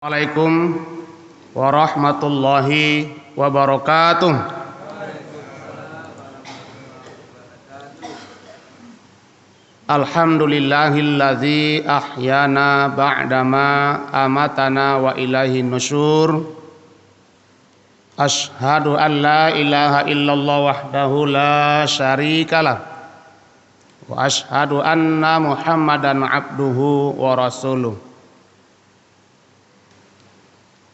Assalamualaikum warahmatullahi wabarakatuh. Alhamdulillahilladzi ahyana ba'dama amatana wa ilaihin nusyur. Asyhadu an la ilaha illallah wahdahu la syarikalah wa asyhadu anna Muhammadan abduhu wa rasuluh.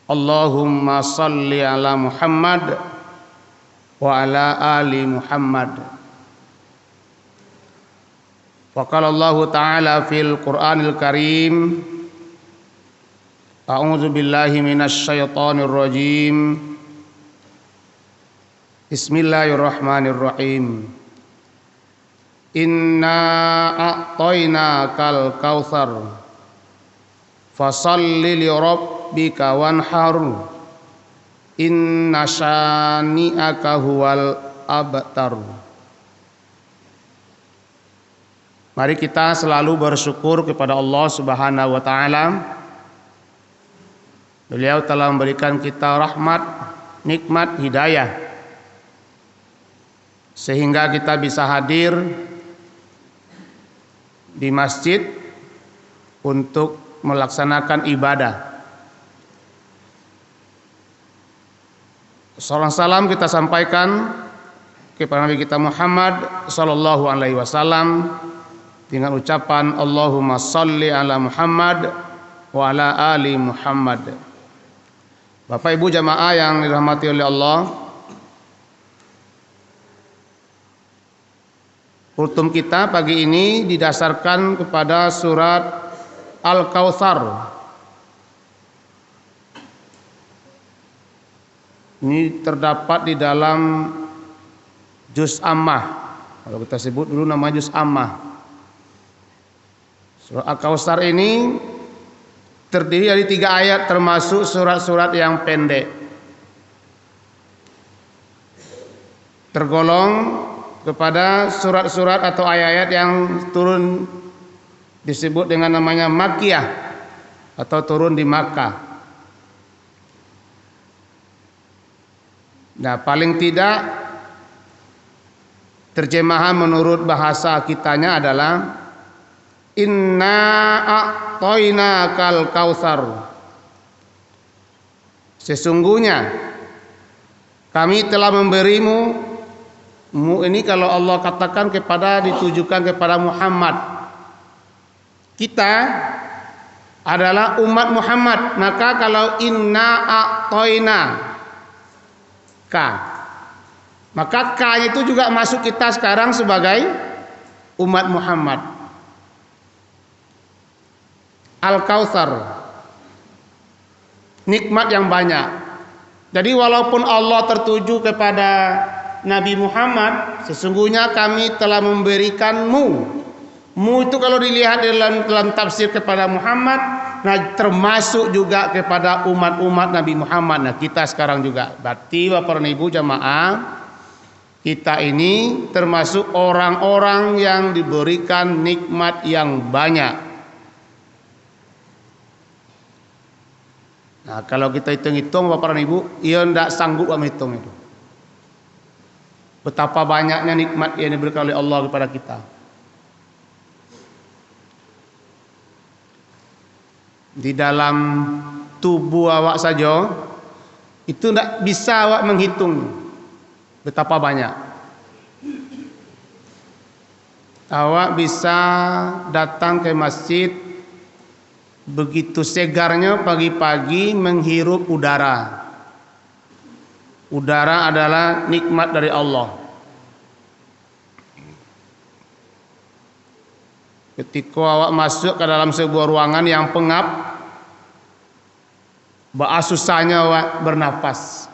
Allahumma salli ala Muhammad wa ala ali Muhammad. Wa qala Allah ta'ala fil Qur'anil Karim, a'udzu billahi minasy syaithanir rajim. Bismillahirrahmanirrahim. Inna a'tainakal kautsar fasalli li rabbika wanhar inna syani'aka huwal abtar. Mari kita selalu bersyukur kepada Allah Subhanahu wa taala. Beliau telah memberikan kita rahmat, nikmat, hidayah sehingga kita bisa hadir di masjid untuk melaksanakan ibadah. Salam kita sampaikan kepada Nabi kita Muhammad sallallahu alaihi wasallam dengan ucapan Allahumma shalli ala Muhammad wa ala ali Muhammad. Bapak Ibu jamaah yang dirahmati oleh Allah, kultum kita pagi ini didasarkan kepada surat Al-Kautsar. Ini terdapat di dalam juz Ammah. Kalau kita sebut dulu nama juz Ammah. Surat Al-Kautsar ini terdiri dari 3 ayat, termasuk surat-surat yang pendek. Tergolong kepada surat-surat atau ayat-ayat yang turun disebut dengan namanya Makkiyah atau turun di Makkah. Nah, paling tidak terjemahan menurut bahasa kitanya adalah Inna a'tainakal kautsar. Sesungguhnya kami telah memberimu. Ini kalau Allah katakan ditujukan kepada Muhammad. Kita adalah umat Muhammad, maka kalau inna a'toina ka, maka ka itu juga masuk kita sekarang sebagai umat Muhammad. Al-Kautsar, nikmat yang banyak. Jadi walaupun Allah tertuju kepada Nabi Muhammad, sesungguhnya kami telah memberikanmu. Mu itu kalau dilihat dalam tafsir kepada Muhammad, nah termasuk juga kepada umat-umat Nabi Muhammad. Nah kita sekarang juga, berarti Bapak dan Ibu jamaah, kita ini termasuk orang-orang yang diberikan nikmat yang banyak. Nah kalau kita hitung-hitung Bapak dan Ibu, ia tidak sanggup menghitung itu. Betapa banyaknya nikmat yang diberikan oleh Allah kepada kita. Di dalam tubuh awak saja itu tidak bisa awak menghitung betapa banyak. Awak bisa datang ke masjid, begitu segarnya pagi-pagi menghirup udara. Udara adalah nikmat dari Allah. Ketika awak masuk ke dalam sebuah ruangan yang pengap, susahnya awak bernapas.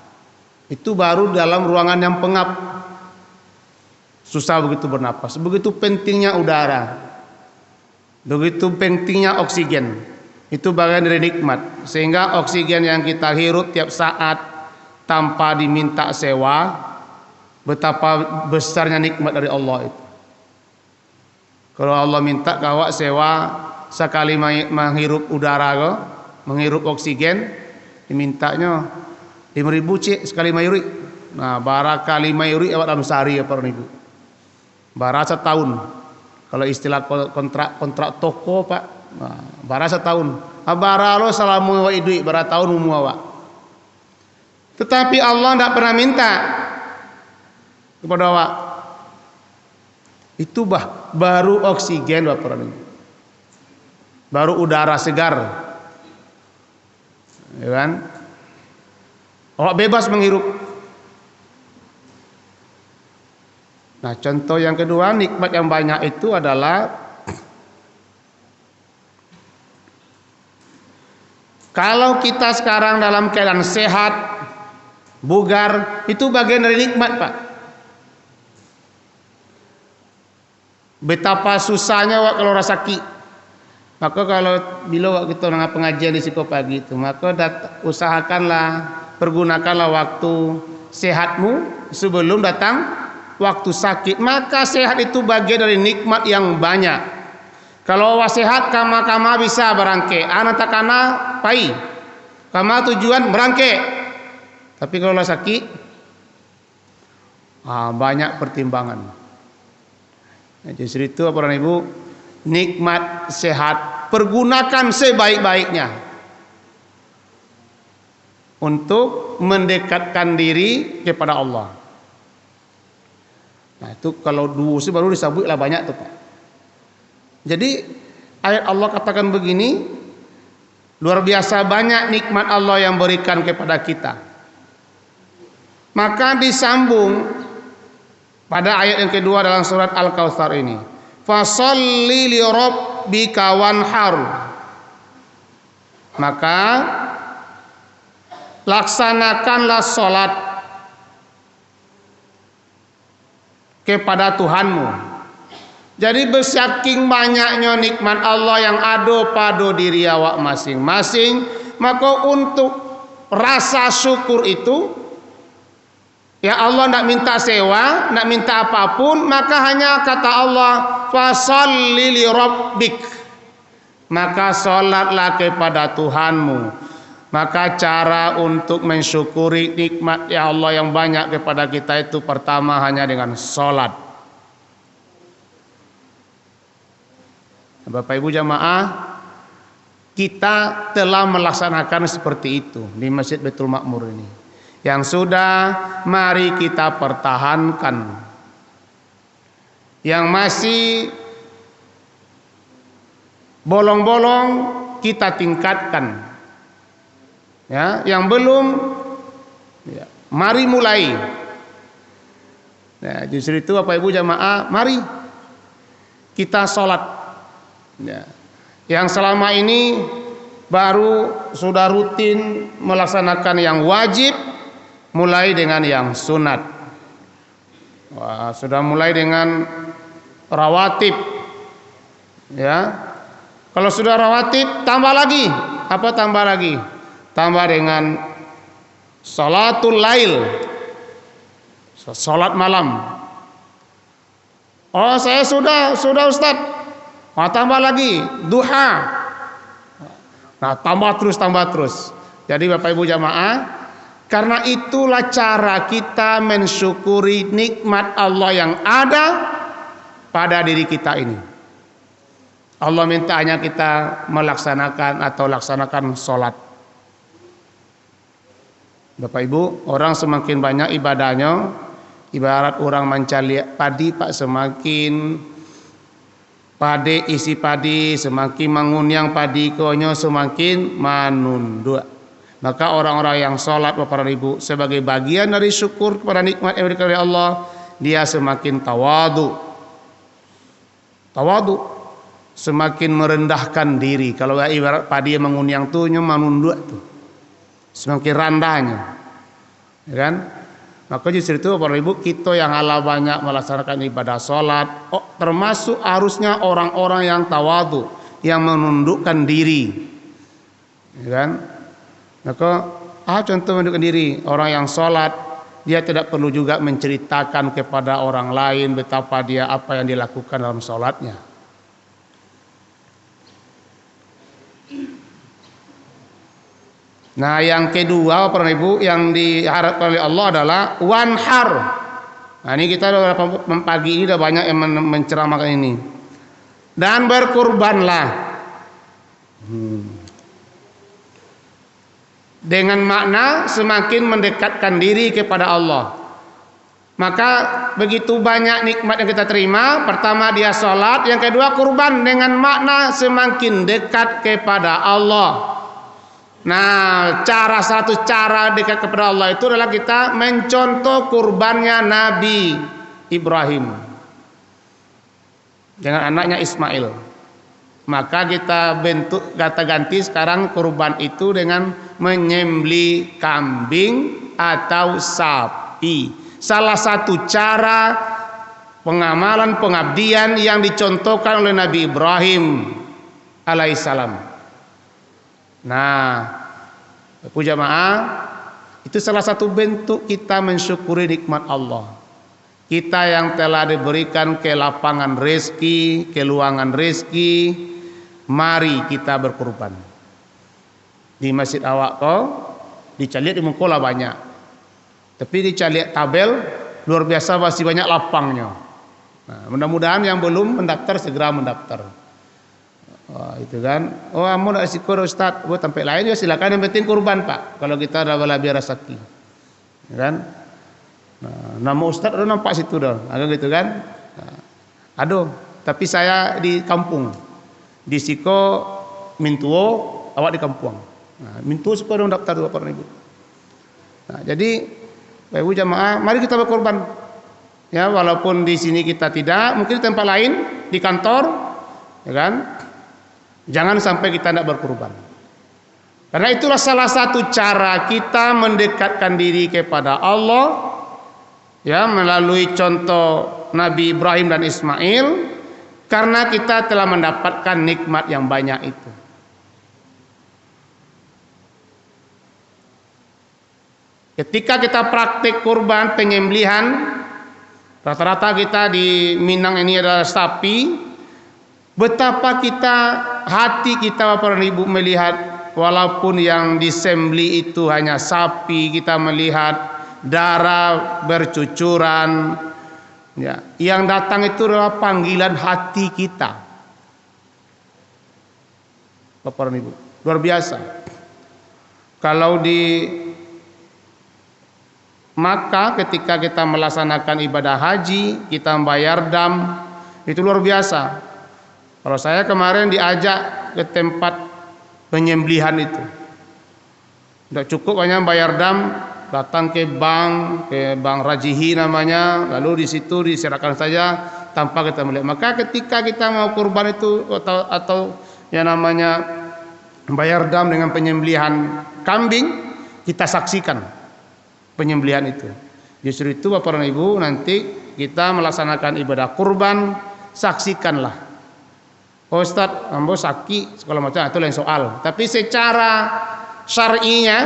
Itu baru dalam ruangan yang pengap, susah begitu bernapas. Begitu pentingnya udara, begitu pentingnya oksigen. Itu bagian dari nikmat. Sehingga oksigen yang kita hirup tiap saat tanpa diminta sewa, betapa besarnya nikmat dari Allah itu. Kalau Allah minta kawak sewa sekali menghirup udara menghirup oksigen dimintanya 5.000 cek sekali mayuri. Nah, bara kali mayuri awak dalam sehari ya para ibu. Bara setahun. Kalau istilah kontrak toko Pak, nah, bara setahun. Bara lo salamu wa idui bara tahun umum awak. Tetapi Allah tidak pernah minta kepada awak. Itu baru oksigen Bapak Ibu. Baru udara segar. Ya kan? Awak bebas menghirup. Nah, contoh yang kedua, nikmat yang banyak itu adalah kalau kita sekarang dalam keadaan sehat, bugar, itu bagian dari nikmat, Pak. Betapa susahnya wak kalau rasa sakit. Maka kalau bila kita dengan pengajian di Siko pagi itu, maka usahakanlah, pergunakanlah waktu sehatmu sebelum datang waktu sakit. Maka sehat itu bagian dari nikmat yang banyak. Kalau awak sehat, kama bisa berangke. Anak takana pai. Kama tujuan berangke. Tapi kalau sakit, banyak pertimbangan. Nah, justru itu para ibu, nikmat sehat pergunakan sebaik-baiknya untuk mendekatkan diri kepada Allah. Nah, itu kalau dua baru disebutlah banyak tuh Pak. Jadi ayat Allah katakan begini, luar biasa banyak nikmat Allah yang berikan kepada kita. Maka disambung pada ayat yang kedua dalam surat Al-Kautsar ini. Fasholli li rabbika wanhar. Maka laksanakanlah salat kepada Tuhanmu. Jadi bersaking banyaknya nikmat Allah yang ada pada diri awak masing-masing, maka untuk rasa syukur itu, ya Allah tidak minta sewa, tidak minta apapun, maka hanya kata Allah, fasholli li rabbik. Maka salatlah kepada Tuhanmu. Maka cara untuk mensyukuri nikmat ya Allah yang banyak kepada kita itu pertama hanya dengan salat. Bapak Ibu jamaah, kita telah melaksanakan seperti itu di Masjid Baitul Makmur ini. Yang sudah, mari kita pertahankan. Yang masih bolong-bolong kita tingkatkan. Ya, yang belum, ya, mari mulai. Nah, justru itu Bapak Ibu jamaah, mari kita sholat. Ya. Yang selama ini baru sudah rutin melaksanakan yang wajib, mulai dengan yang sunat. Wah, sudah mulai dengan rawatib. Ya. Kalau sudah rawatib, tambah lagi. Apa tambah lagi? Tambah dengan salatul lail, salat malam. Oh, saya sudah Ustaz. Tambah lagi duha. Nah, tambah terus. Jadi Bapak Ibu jamaah, karena itulah cara kita mensyukuri nikmat Allah yang ada pada diri kita ini. Allah minta hanya kita laksanakan salat. Bapak Ibu, orang semakin banyak ibadahnya, ibarat orang mencari padi Pak, semakin padi isi padi, semakin mengunyang padi konyo semakin manunduk. Maka orang-orang yang sholat Bapak Ibu sebagai bagian dari syukur kepada nikmat yang diberikan oleh Allah, dia semakin tawadu, semakin merendahkan diri. Kalau ibarat padi yang mengunyang tuh manunduk tuh, semakin randahnya, ya kan? Maka justru itu Bapak Ibu, kita yang ala banyak melaksanakan ibadah sholat, termasuk harusnya orang-orang yang tawadu, yang menundukkan diri, ya kan? Maka contoh menundukkan diri, orang yang sholat, dia tidak perlu juga menceritakan kepada orang lain betapa dia apa yang dilakukan dalam sholatnya. Nah, yang kedua Bapak dan Ibu yang diharapkan oleh Allah adalah wanhar. Nah, ini kita pagi ini udah banyak yang menceramahkan ini. Dan berkurbanlah. Dengan makna semakin mendekatkan diri kepada Allah. Maka begitu banyak nikmat yang kita terima. Pertama dia sholat, yang kedua kurban, dengan makna semakin dekat kepada Allah. Nah, satu cara dekat kepada Allah itu adalah kita mencontoh kurbannya Nabi Ibrahim dengan anaknya Ismail. Maka kita kata ganti sekarang kurban itu dengan menyembelih kambing atau sapi. Salah satu cara pengamalan pengabdian yang dicontohkan oleh Nabi Ibrahim alaihissalam. Nah, Bapak jamaah, itu salah satu bentuk kita mensyukuri nikmat Allah. Kita yang telah diberikan kelapangan rezeki, keluangan rezeki, mari kita berkurban. Di Masjid Awako, di Caliat di Mengkola banyak. Tapi di Caliat Tabel luar biasa masih banyak lapangnya. Nah, mudah-mudahan yang belum mendaftar segera mendaftar. Oh, itu kan. Oh, kamu nak syukur Ustaz. Buat tempat lain ya silakan, yang penting kurban Pak. Kalau kita ada biar rezeki. Ya kan? Nah, nama Ustaz udah nampak situ dah. Agak gitu kan? Nah, aduh, tapi saya di kampung. Di Siko Mintuo, awak di kampung. Nah, Mintuo suka dong daftar Bapak Ibu. Nah, jadi Bapak Ibu jamaah, mari kita berkorban. Ya, walaupun di sini kita tidak, mungkin di tempat lain, di kantor, ya kan? Jangan sampai kita tidak berkorban. Karena itulah salah satu cara kita mendekatkan diri kepada Allah, ya, melalui contoh Nabi Ibrahim dan Ismail, karena kita telah mendapatkan nikmat yang banyak itu. Ketika kita praktik kurban penyembelihan, rata-rata kita di Minang ini adalah sapi. Betapa hati kita Bapak dan Ibu melihat, walaupun yang disembeli itu hanya sapi, kita melihat darah bercucuran, ya, yang datang itu adalah panggilan hati kita Bapak dan Ibu, luar biasa. Kalau di Makkah ketika kita melaksanakan ibadah haji, kita membayar dam, itu luar biasa. Kalau saya kemarin diajak ke tempat penyembelihan itu, tidak cukup hanya bayar dam, datang ke bank Rajihi namanya, lalu di situ diserahkan saja tanpa kita melihat. Maka ketika kita mau kurban itu atau yang namanya bayar dam dengan penyembelihan kambing, kita saksikan penyembelihan itu. Justru itu Bapak dan Ibu, nanti kita melaksanakan ibadah kurban, saksikanlah. Oh Ustaz, ambo sakit segala macam, itu lain soal. Tapi secara syar'inya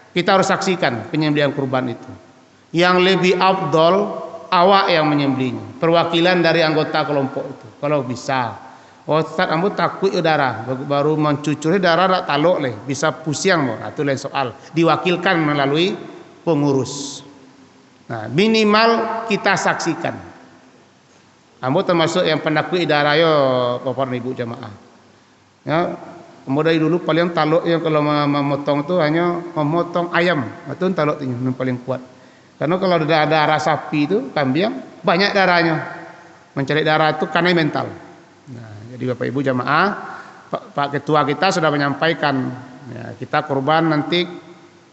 kita harus saksikan penyembelihan kurban itu. Yang lebih afdol awak yang menyembelihnya, perwakilan dari anggota kelompok itu. Kalau bisa. Oh Ustaz, ambo takut darah, baru mencucuri darah tak taluk leh, bisa pusing mo. Itu lain soal. Diwakilkan melalui pengurus. Nah, minimal kita saksikan. Ambo termasuk yang pendakwi darah yo Bapak Ibu jamaah. Ya, ambo dari dulu paling taluk yang kalau memotong itu hanya memotong ayam. Itu taluk yang paling kuat. Karena kalau ada darah sapi itu kambing banyak darahnya. Mencari darah itu karena mental. Nah, jadi Bapak Ibu jamaah, Pak Ketua kita sudah menyampaikan, ya, kita kurban nanti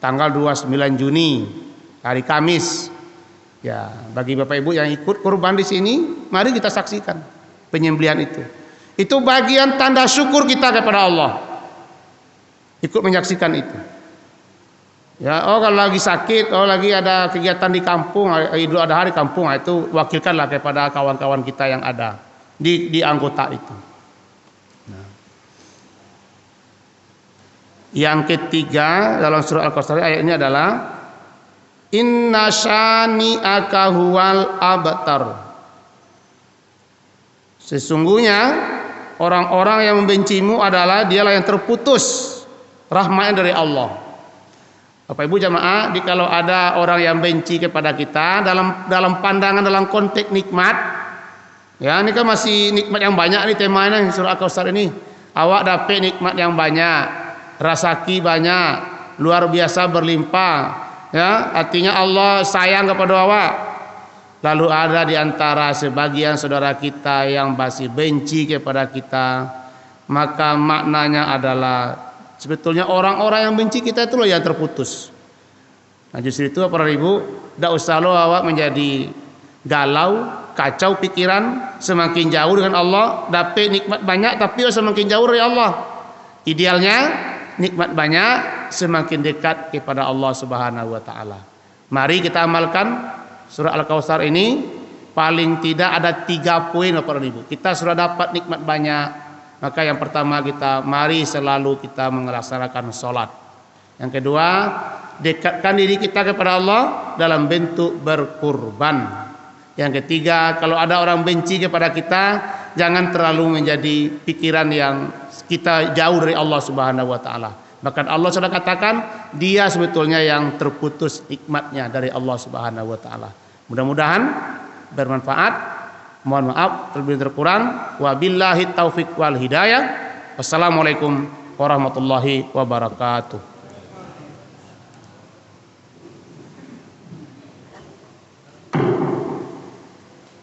tanggal 29 Juni, hari Kamis. Ya, bagi Bapak Ibu yang ikut kurban di sini, mari kita saksikan penyembelihan itu. Itu bagian tanda syukur kita kepada Allah. Ikut menyaksikan itu. Ya, oh kalau lagi sakit, oh lagi ada kegiatan di kampung, Idul Adha di kampung, itu wakilkanlah kepada kawan-kawan kita yang ada di anggota itu. Nah. Yang ketiga dalam surah Al-Kautsar ayat ini adalah inna syani'aka huwal abtar. Sesungguhnya orang-orang yang membencimu adalah dialah yang terputus rahmatnya dari Allah. Bapak Ibu jamaah, kalau ada orang yang benci kepada kita dalam pandangan, dalam konteks nikmat, ya ini kan masih nikmat yang banyak nih temanya surah Al-Kautsar ini. Awak dapat nikmat yang banyak, rasaki banyak, luar biasa berlimpah, ya artinya Allah sayang kepada awak. Lalu ada di antara sebagian saudara kita yang masih benci kepada kita, maka maknanya adalah sebetulnya orang-orang yang benci kita itu loh yang terputus. Nah justru itu para ibu, tidak usah lo awak menjadi galau, kacau pikiran, semakin jauh dengan Allah, dapat nikmat banyak tapi semakin jauh dari Allah. Idealnya nikmat banyak, semakin dekat kepada Allah Subhanahu wa taala. Mari kita amalkan surah Al-Kautsar ini. Paling tidak ada 3 poin para ibu. Kita sudah dapat nikmat banyak, maka yang pertama mari selalu kita melaksanakan sholat. Yang kedua, dekatkan diri kita kepada Allah dalam bentuk berkurban. Yang ketiga, kalau ada orang benci kepada kita, jangan terlalu menjadi pikiran yang kita jauh dari Allah Subhanahu wa taala. Bahkan Allah sudah katakan dia sebetulnya yang terputus nikmatnya dari Allah Subhanahu wa taala. Mudah-mudahan bermanfaat. Mohon maaf terlebih terkurang. Wabillahi taufik wal hidayah. Wassalamualaikum warahmatullahi wabarakatuh.